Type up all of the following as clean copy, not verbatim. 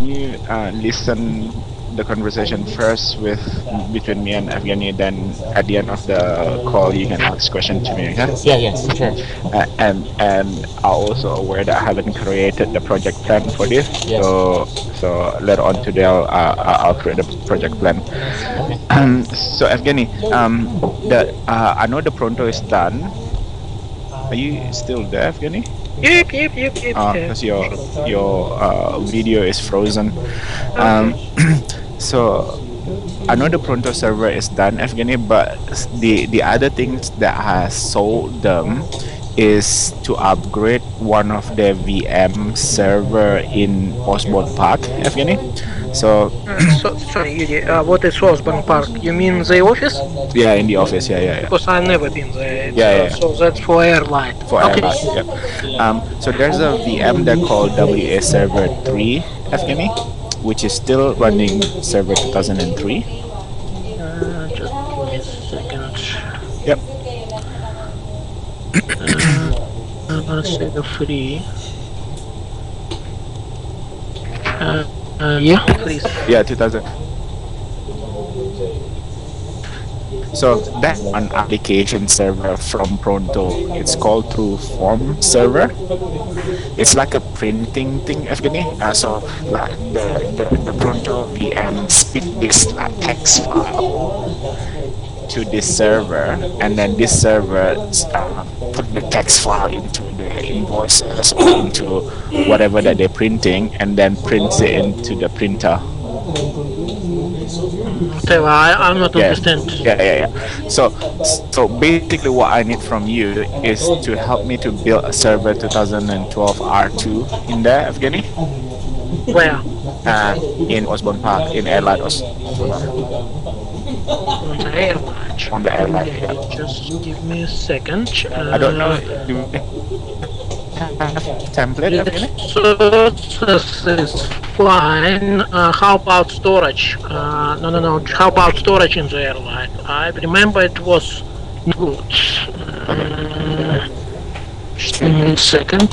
you listen the conversation first with between me and Evgeny, then at the end of the call you can ask question to me, okay? Yeah, yes, sure. And I'm also aware that I haven't created the project plan for this, Yes. so later on today I'll create the project plan. Okay. So Evgeny, the I know the Pronto is done. Are you still there, Evgeny? Yep. Because your video is frozen. Okay. Um, so I know the Pronto server is done, Evgeny, but the other things that has sold them is to upgrade one of the VM server in Osborne Park, Evgeny. So Sorry, Yuri, what is Osborne Park? You mean the office? yeah, in the office, yeah. Because I've never been there. Yeah. So that's for Airlite. For Okay. Airlite, yeah. So there's a VM that called WA Server 3, Evgeny, which is still running Server 2003. Just give me a second. Yep. Let's say the free. Yeah, please. Yeah, 2000. So that's an application server from Pronto. It's called through Form server. It's like a printing thing, Evgeny. So like the Pronto VM spit this like text file to this server, and then this server put the text file into the invoices or into whatever that they're printing, and then prints it into the printer. Tell I'm not understand. Yeah. So basically, what I need from you is to help me to build a server 2012 R2 in there, Evgeny, Where? in Osborne Park, in Airlite Osborne On the Airlite. on the Airlite. Yeah. Just give me a second. I don't know. Do you have template, Evgeny? So this is fine. How about storage? No. How about storage in the Airlite? I remember it was good. Just give me a second.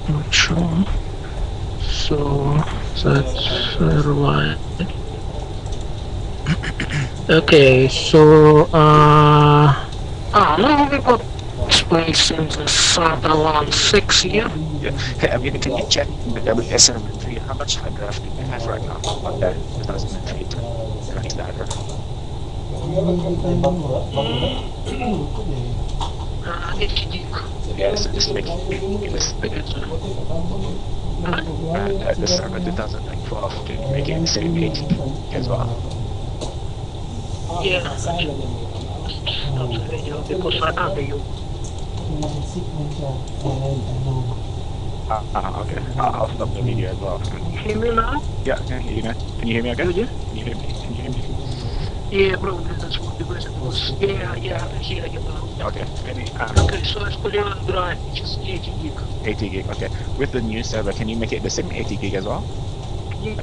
Not sure. So that's Airlite. Okay, so no, we got space in the Sutherland 6 here. Yeah. Hey, Evgeny, can you check the WS73? How much hard drive do you have right now on that 2003 running data? HD. Yeah, so just make this the server 2012 to make it same 80 as well. Yeah, stop the video because I can't hear you. Okay. I'll stop the video as well. Hear me now? Yeah, can you hear me? Can you hear me okay? Good, yeah? Can you hear me? Can you hear me? Yeah, probably that's what the question was. Yeah, I can hear you now. Okay. Okay, so it's called drive, which is 80 gig. 80 gig, okay. With the new server, can you make it the same 80 gig as well? Yeah.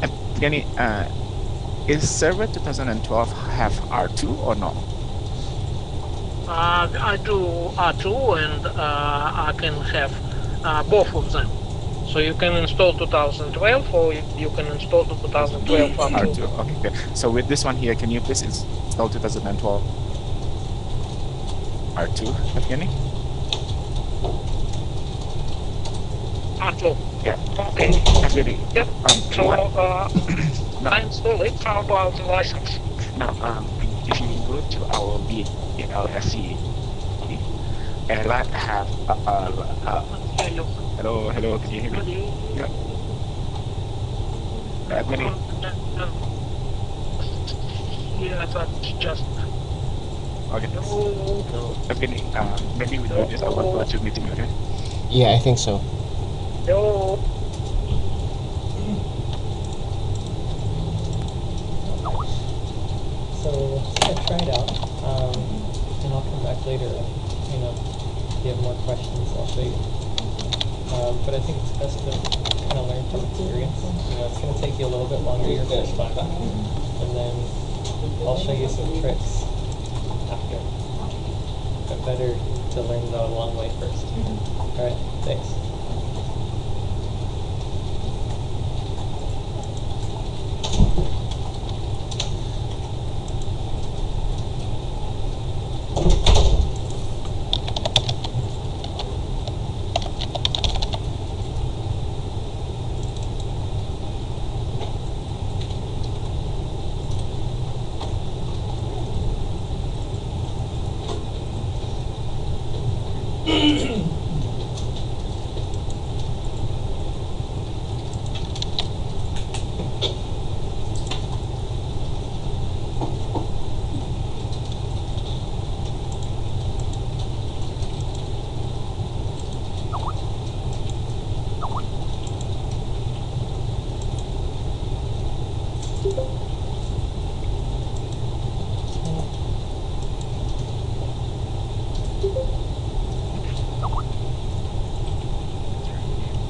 And Evgeny, is server 2012 have R2 or not? I do R2 and I can have both of them. So you can install 2012 or you can install 2012 R2. R2, okay. So with this one here, can you please install 2012 R2, Evgeny? R2. Yeah. Okay. Evgeny. Yep. So No. I install it. How about the license? Now, if you go to our BLSE, Airlite have hello, can you hear me? Yeah. Evgeny, Yeah, that's just. okay. Evgeny, maybe we do this our virtual meeting, okay? Yeah, I think so. No. So just gonna try it out, and I'll come back later. If you have more questions, I'll show you. But I think it's best to kind of learn from experience. It's gonna take you a little bit longer your first time, and then I'll show you some tricks after. But better to learn the long way first. All right, thanks.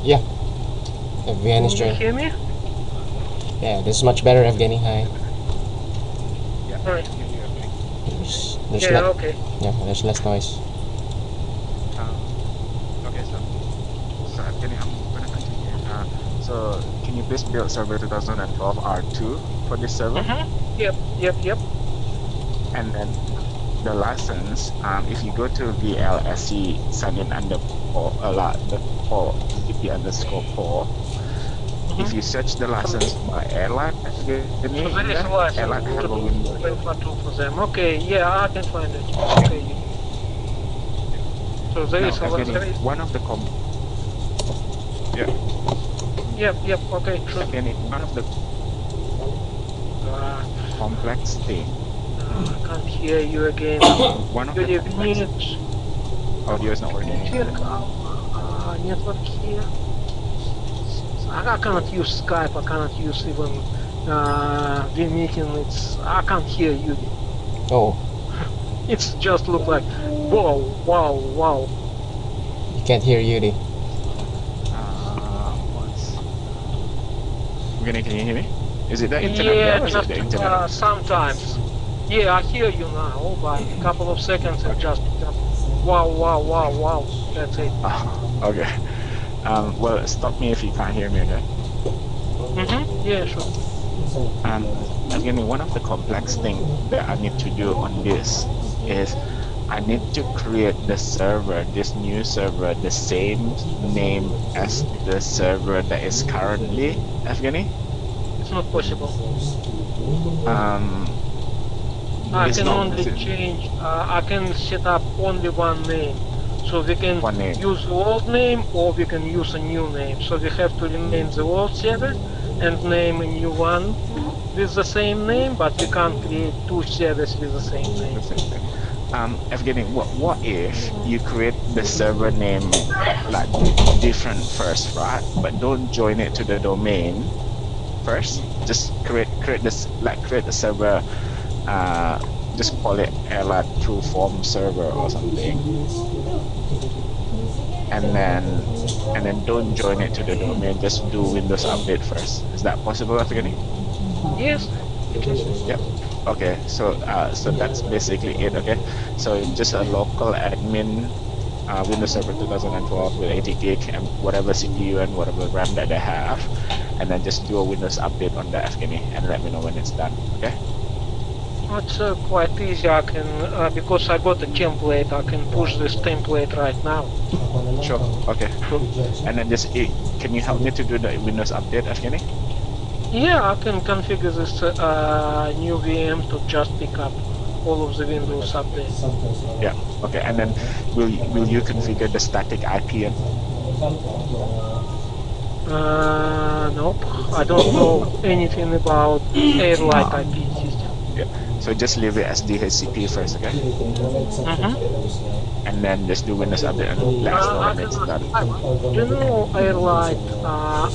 Yeah. Can Evgeny's you joined. hear me? Yeah, this is much better, Evgeny. Hi. Yeah. Right. Can you hear me? There's Yeah, okay. there's less noise. Okay, so Evgeny, I'm gonna continue. So can you please build server 2012 R2 for this server? Yep. And then the license, if you go to VLSC sign in underscore the port VP underscore port, if you search the license by Airlite, So there is a Airlite license have to a do window. Pronto for them. Okay, yeah, I can find it. Okay. So there Now, is a Evgeny, license. one of the Yep, okay, sure. Evgeny, one of the Uh, complex thing, I can't hear you again. one of Good the complex evening. audio is not working. Network here. I cannot use Skype. I cannot use even meeting. I can't hear you. Oh, It's just look like wow. you can't hear Yuri. Once. Evgeny, can you hear me? Is it the internet Yeah, there or is it the just internet? sometimes. Yeah, I hear you now, but a couple of seconds it just wow. That's it. Okay. Well, stop me if you can't hear me, okay? Yeah, sure. Again, one of the complex things that I need to do on this is I need to create the server, this new server, the same name as the server that is currently Evgeny. It's not possible. Um, I it's can not only change. I can set up only one name. So we can one name. use the old name or we can use a new name. So we have to rename the old server and name a new one with the same name, but we can't create two servers with the same name. Evgeny, what if you create the server name like different first, right? But don't join it to the domain first. Just create the server. Just call it Airlite True Form server or something, and then don't join it to the domain. Just do Windows update first. Is that possible, Evgeny? Yes. Yep. Okay. So that's basically it. Okay. So just a local admin Windows Server 2012 with 80 gig and whatever CPU and whatever RAM that they have, and then just do a Windows update on the Evgeny and let me know when it's done. Okay. It's quite easy. I can, because I got a template, I can push this template right now. Sure. Okay. Cool. And then can you help me to do the Windows update, Evgeny? Yeah, I can configure this new VM to just pick up all of the Windows updates. Yeah. Okay. And then will you configure the static IP? Nope. I don't know anything about Airlite IP system. Yeah. So just leave it as DHCP first, okay? And then just do Windows update and let us know when it's done. Do you know Airlite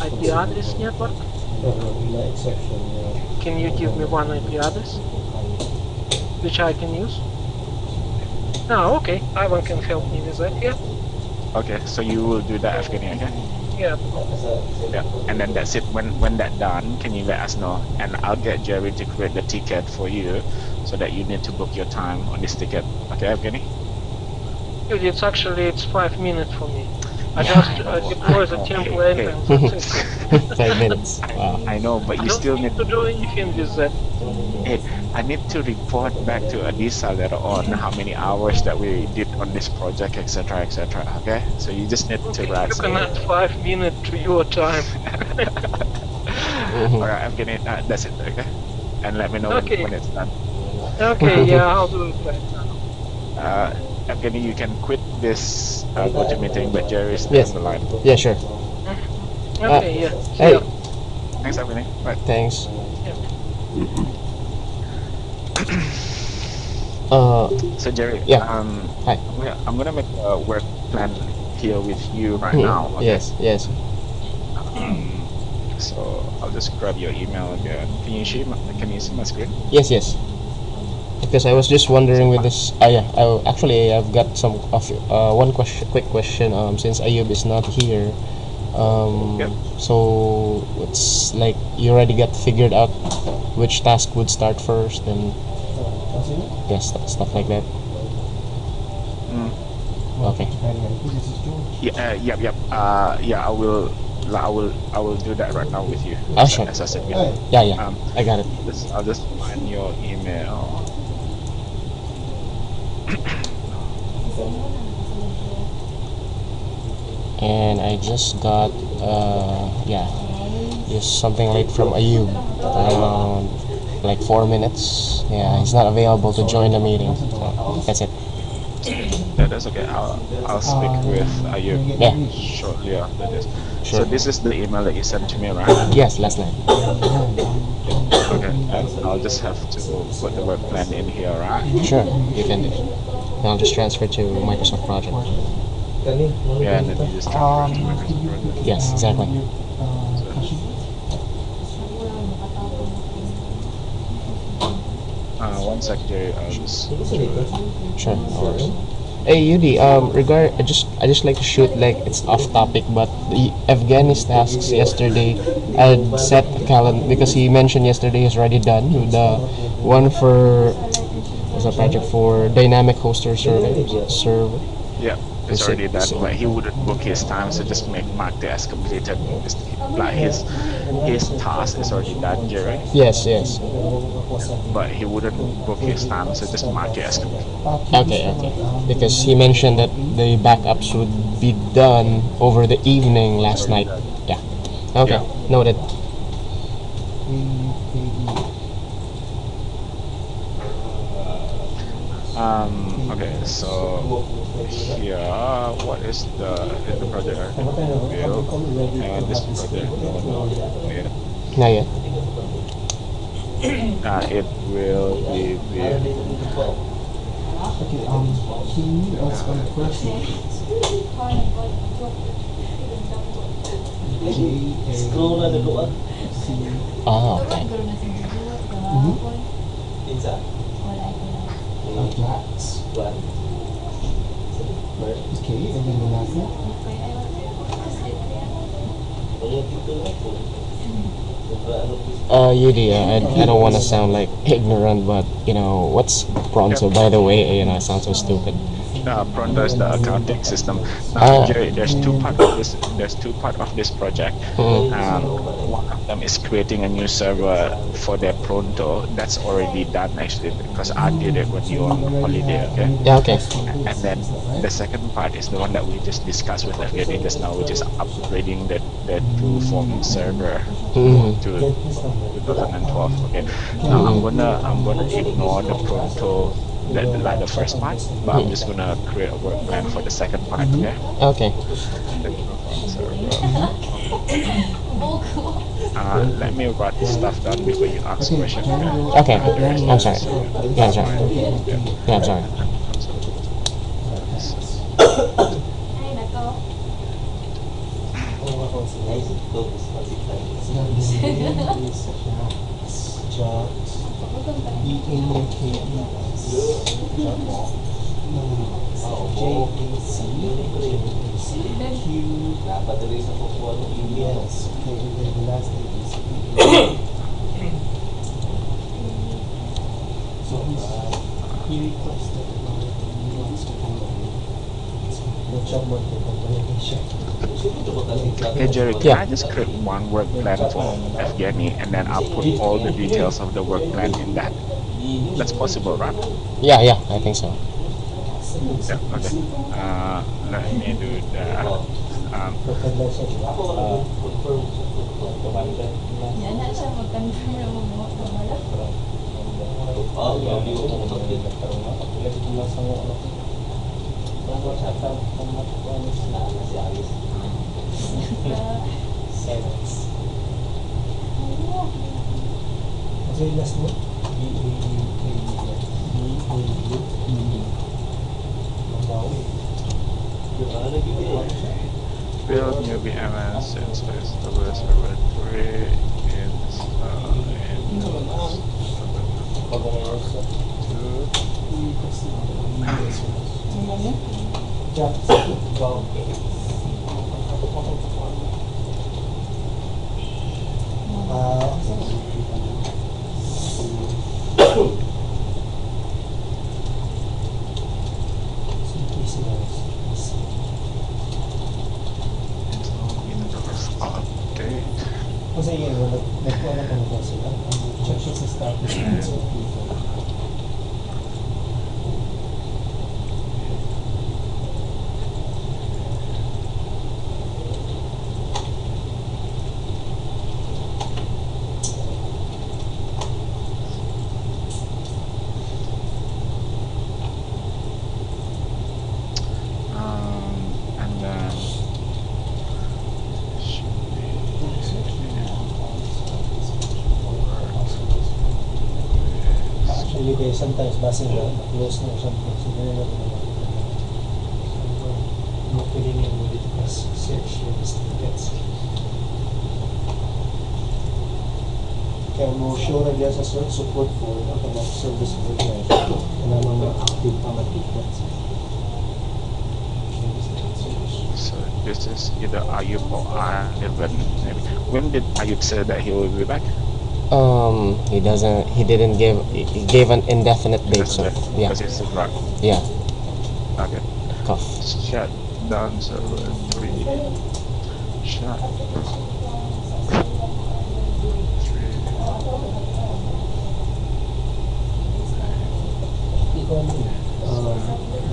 IP address network? Can you give me one IP address which I can use? No, okay. Ivan can help me with that. Yeah. Okay, so you will do that, Evgeny, okay? Yeah. Yeah. And then that's it. When that done, can you let us know? And I'll get Jerry to create the ticket for you, so that you need to book your time on this ticket. Okay, Evgeny? It's actually it's 5 minutes for me. I just deploy the template Hey, and that's it. 5 minutes. I Wow. I know, but I you don't still need need. to do anything with that. Hey, I need to report back to Adisa later on how many hours that we did on this project, etc., etc. Okay, so you just need to Okay, you rest. can add 5 minutes to your time. Mhm. All right, I'm getting that's it. Okay, and let me know Okay, when it's done. okay, yeah, I'll do it right now. Uh, Evgeny, you can quit this GoToMeeting, but Jerry is still on Yes. the line. Yeah, sure. Uh, Okay, yeah, see hey, ya. Thanks, Evgeny. Bye. thanks. Yeah. Uh, So Jerry, yeah. Hi. I'm gonna make a work plan here with you right Mhm. now. Okay. Yes, yes. So I'll just grab your email again. Can you see my screen? Yes, yes. Because I was just wondering with this. Yeah. Actually, I've got one question, quick question. Since Ayub is not here, Yep. so it's like you already got figured out which task would start first, and yes, stuff like that. Mm. Okay. Yeah. Yep. Yep. Yeah. I will do that right now with you. Ah, sure. As I said before. Yeah, yeah. Um, I got it. I'll just find your email. And I just got yeah, just something late from Ayub around like 4 minutes. Yeah, he's not available to join the meeting. So that's it. That's okay. I'll speak with Ayub Yeah, shortly after this. sure. So this is the email that you sent to me, right? Yes, last night. Okay. And I'll just have to put the work plan in here, right? Sure, you can do. And I'll just transfer to Microsoft Project. Yeah, and then you just transfer it to Microsoft Project. Yes, exactly. One sec, Jerry. I'll just. Sure, no worries. Hey Yudi, I just like to shoot like it's off topic, but the Evgeny's tasks yesterday, I'd set a calendar because he mentioned yesterday is already done with the one for was a project for dynamic hoster server. Yeah, it's Is it- already done, but he wouldn't book his time, so just mark that as completed. Like his task is already done, Jerry, Yes, yes. but he wouldn't book his time, so just mark it as complete. Okay, okay. Because he mentioned that the backups would be done over the evening last night. Yeah. Okay, Yeah. noted. Okay, so here, what is the project build? And this project, no, yeah. Not yet. It will be built. Can you ask one question? Ah, okay. Flats. Okay, and then the last one? Yudi, I don't want to sound like ignorant, but what's Pronto? By the way, I sound so stupid. Pronto is the accounting system. Ah. Jerry, there's two part of this. There's two part of this project. One of them is creating a new server for their Pronto. That's already done actually because I did it when you were on holiday. Okay. Yeah, okay. And then the second part is the one that we just discussed with FGD just now, which is upgrading the true form server Mhm. to 2012. Okay. Now I'm gonna ignore the Pronto, like the first part, but I'm just gonna create a work plan for the second part. Okay. Okay. The true form server. Let me write this stuff down before you ask questions. Okay. Okay. I'm sorry. Yeah, I'm sorry. Yeah, I'm sorry. Yes, okay, and then the last thing is so he requested he wants to come over. Hey Jerry, can Yeah. I just create one work plan for Evgeny and then I'll put all the details of the work plan in that? That's possible, right? Yeah, yeah, I think so. Yeah, okay. Let me do that. Um, Yan na siya mag-confirm na mo kamara. Kasi last mo? build new BMS since established laboratory in update. Kasi yun, nagkuha na kami sila. Check siya sa status. And then should Actually, kaya sometimes basing na, close na sometimes. So, ganyan natin naman. No feeling yung ulit kasi search yung gets. Kaya mo sure na diyan sa support for automatic service for yan. Kaya mga active automatic ones. so this is either Ayub or Ivan. Maybe. When did Ayub say that he will be back? He doesn't. He didn't give. He gave an indefinite date. So yeah, Because it's right. yeah. Okay. Cough. Shut down server 3. Shut. 3.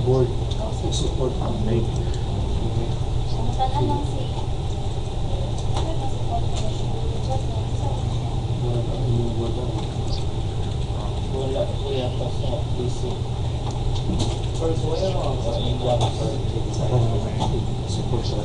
Board support update. Sana lang si Wala ko yata sa PC. First, wala mo sa support sa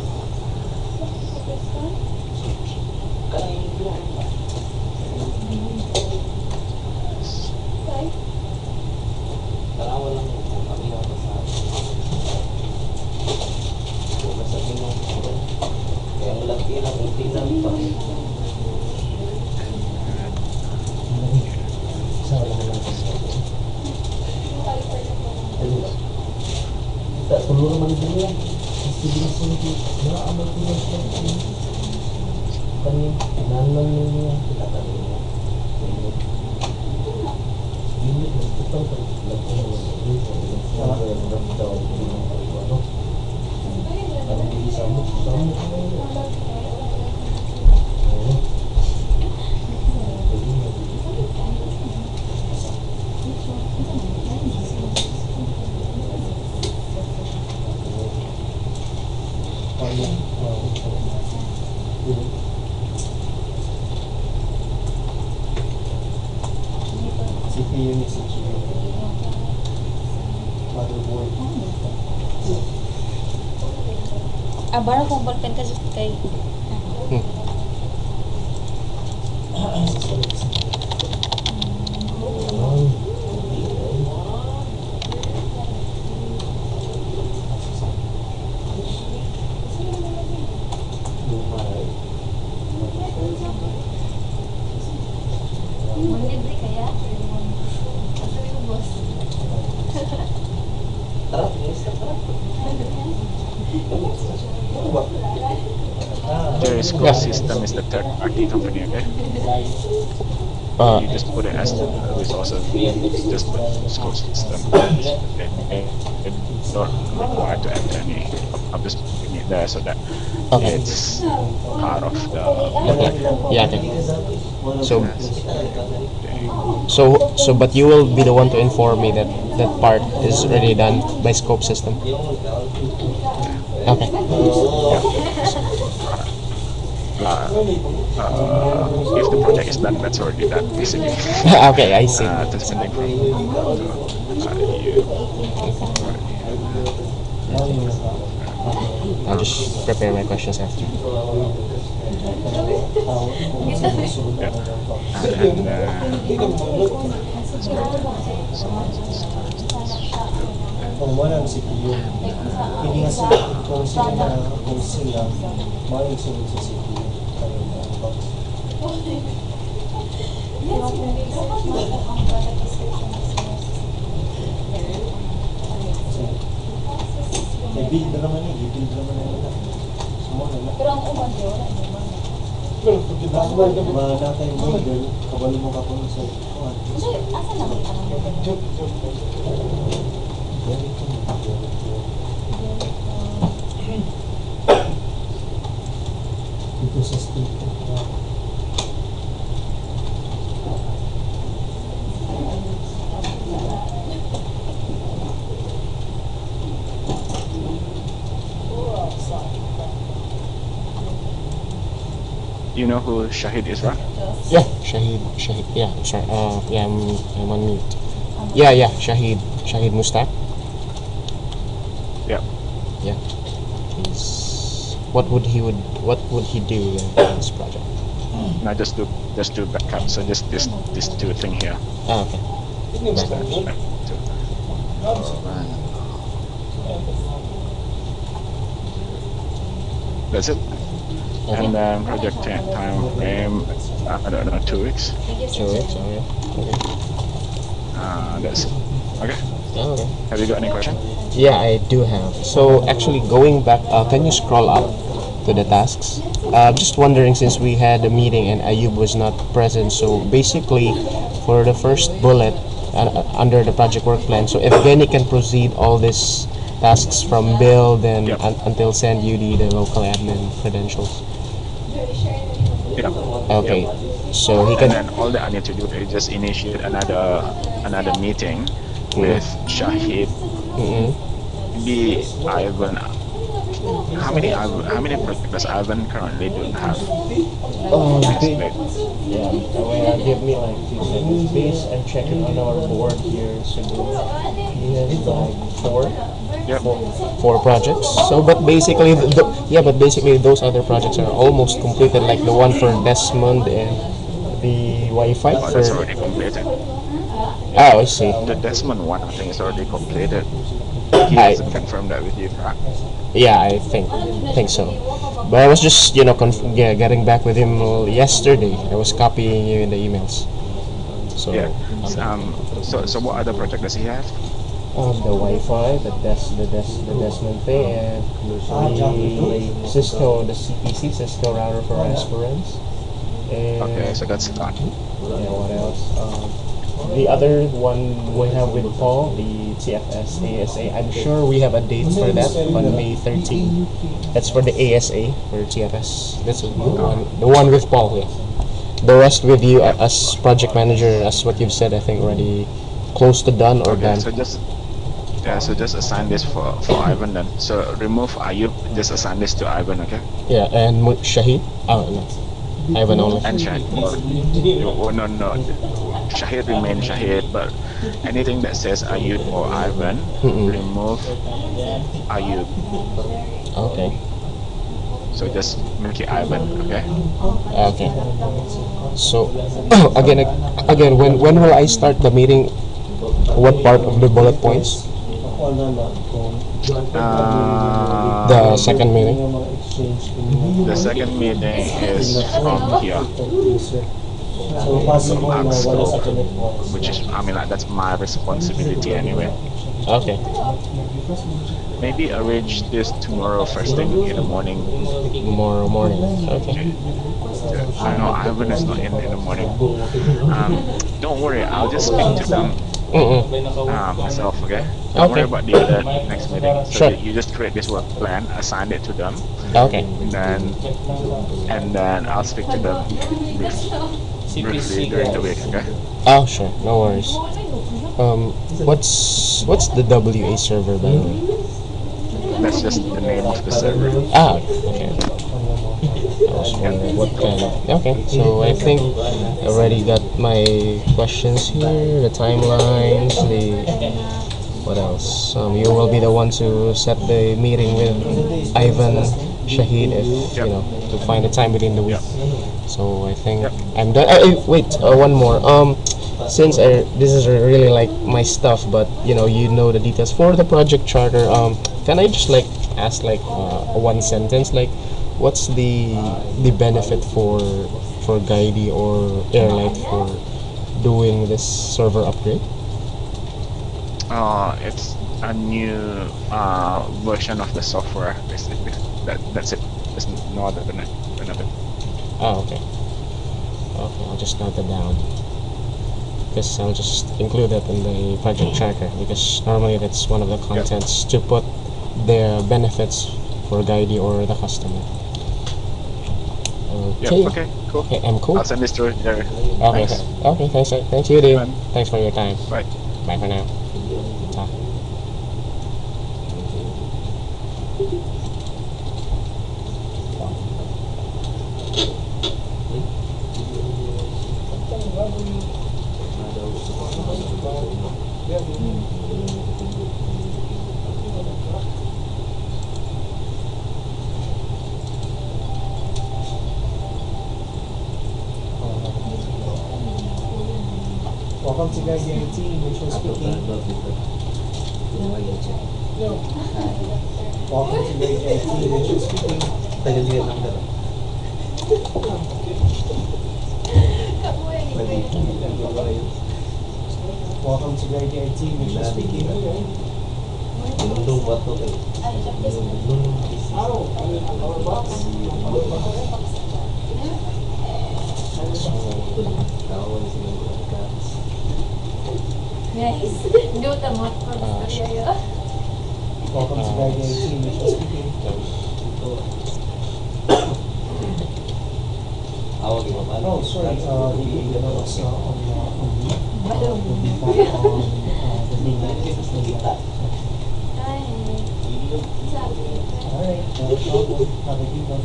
Tulungan naman din yan. Sibilis mo dito. Nakakabal ko lang siya. Kani, nanan niya. Kita kami niya. Hindi, nagtutang ka. Nagtutang ka. Nagtutang ka. Kami hindi samot. Samot ka na. CPU ni CPU. Motherboard. Abara kung ballpen kasi kay Libre kaya? Sabi ko, boss. Jerry's School Yeah. System is the third party company, okay? You just put it as the resources. Just put school system. Okay. Don't require to enter any I'm just putting it there so that Okay. it's part of the Okay. Yeah. Okay. So thing. but you will be the one to inform me that that part is already done by scope system. Okay. Yeah. If the project is done, that's already done, basically. Okay, I see. Just pending from Pronto. You already I'll just prepare my questions after. yeah. And so Kung wala ang CPU, hindi nga sila, kung sila, maaaring sunod sa CPU. May build na naman i-build naman na nila. Semua na. Pero ang uman di wala naman. Wala tayong builder, kabalo mo ka po sa Kasi asa na ang ito sa state. you know who Shahid is, right? Yeah, Shahid. Yeah, sorry. Yeah, I'm on mute. Yeah, Shahid Mustaq. Yeah. Yeah. He's what would he do in this project? No, just do backup. So just this two thing here. Ah, okay. That's it. And then project time frame, I don't know, 2 weeks. 2 weeks. Okay. Okay. That's it. Okay. Oh, okay. Have you got any question? Yeah, I do have. So actually, going back, can you scroll up to the tasks? Just wondering, since we had a meeting and Ayub was not present, so basically, for the first bullet under the project work plan, so if Evgeny can proceed all these tasks from build and Yep. until send you the local admin credentials. Yeah. Okay, so he And can. then all that I need to do is just initiate another meeting with Shahid, Mm-mm. be Ivan. How many projects does Ivan currently don't have? Explain. Yeah, give me like 2 seconds. Base, I'm checking on our board here. So he has like Yep. four projects. So, but basically, but basically those other projects are almost completed. Like the one for Desmond and the Wi-Fi Oh, for. that's already completed. Oh, I see. The Desmond one, I think, is already completed. He I- hasn't confirmed that with you, right? Yeah, I think so. But I was just getting back with him yesterday. I was copying you in the emails. So Yeah. So what other project does he have? the Wi-Fi, the Desmond thing, and the Cisco, the CPC, Cisco router for aspirants. And Okay, so that's done. yeah, what else? The other one we have with Paul, the TFS ASA. I'm sure we have a date for that on May 13th. That's for the ASA for TFS. That's the one with Paul. Yeah. The rest with you as project manager, as what you've said, I think already close to done or Okay, done. so just assign this for Ivan then. So remove Ayub, just assign this to Ivan, okay? Yeah, and Shahid. Oh no, Ivan only. And Shahid. Oh, no. Shahid remain Shahid, but anything that says Ayub or Ivan, Mm-mm. remove Ayub. Okay. So just make it Ivan, okay? Okay. So again, when will I start the meeting? What part of the bullet points? The second meeting. The second meeting is from here, So, possible na wala sa connect which is, I mean, like, that's my responsibility anyway. Okay. Maybe arrange this tomorrow first thing in the morning. Tomorrow morning. Okay. I know Ivan is not in the morning. Don't worry, I'll just speak to them myself. Okay, don't worry Okay. about the other next meeting. So Sure. you just create this work plan, assign it to them, Okay. then and then I'll speak to them brief, briefly CPC during the week. guys. Okay. Oh, sure. No worries. What's the WA server, by the way? That's just the name of the server. Ah, okay. I was wondering what kind of. Okay, so I think I already got my questions here, the timelines, the. What else? You will be the one to set the meeting with Ivan Shahid if, Yep. to find the time within the week. Yep. So I think Yep. I'm done. Wait, one more. Since this is really like my stuff, but you know the details for the project charter. Can I just like ask like one sentence, like what's the benefit for Guidey or Airlite for doing this server upgrade? It's a new version of the software, basically. That's it. There's no other benefit. Oh, okay. Okay, I'll just note that down. Because I'll just include that in the project tracker, because normally that's one of the contents to put the benefits for Guidey or the customer. Yep. Okay. Okay. Cool. Okay, I'm cool. I'll send this through there. Okay, Thanks. okay, thanks, thanks you, dude. Bye. Thanks for your time. Bye. Bye for now. Ta. Welcome to Guys Guarantee, Mitchell speaking. Welcome to Guys Guarantee, Mitchell speaking. Kamu Welcome to Guys Guarantee, Mitchell speaking. Guys, hindi ko tamot ko gusto niya. Welcome to Guys Guarantee, Mitchell speaking. Oh, sorry, the email was on leave. We'll be back on the main Hi. Alright, no problem. Have a good one.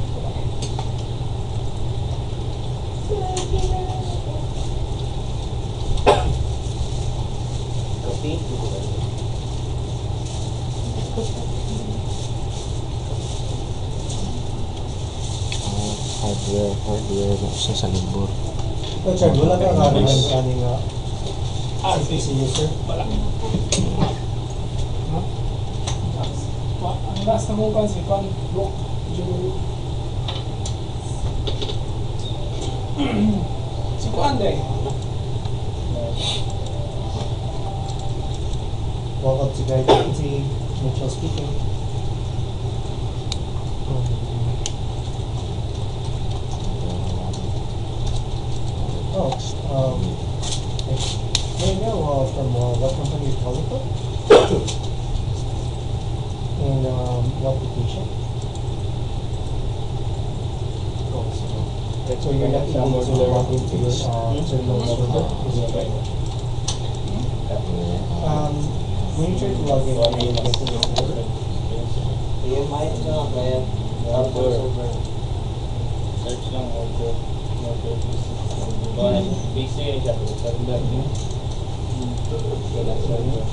Hardware na siya sa libur. Oh, Chad, wala ka kakaroon kaning CPC user? Ang last na mo pa si Pan Block si Kuan day. Welcome to Guide Guarantee, Mitchell speaking. Oh, may I know from what company you're calling from? And what location? So you're not able to log into your terminal server, is that right? When you try to log in, you will get to the server. Search lang order. Basic siya. Server.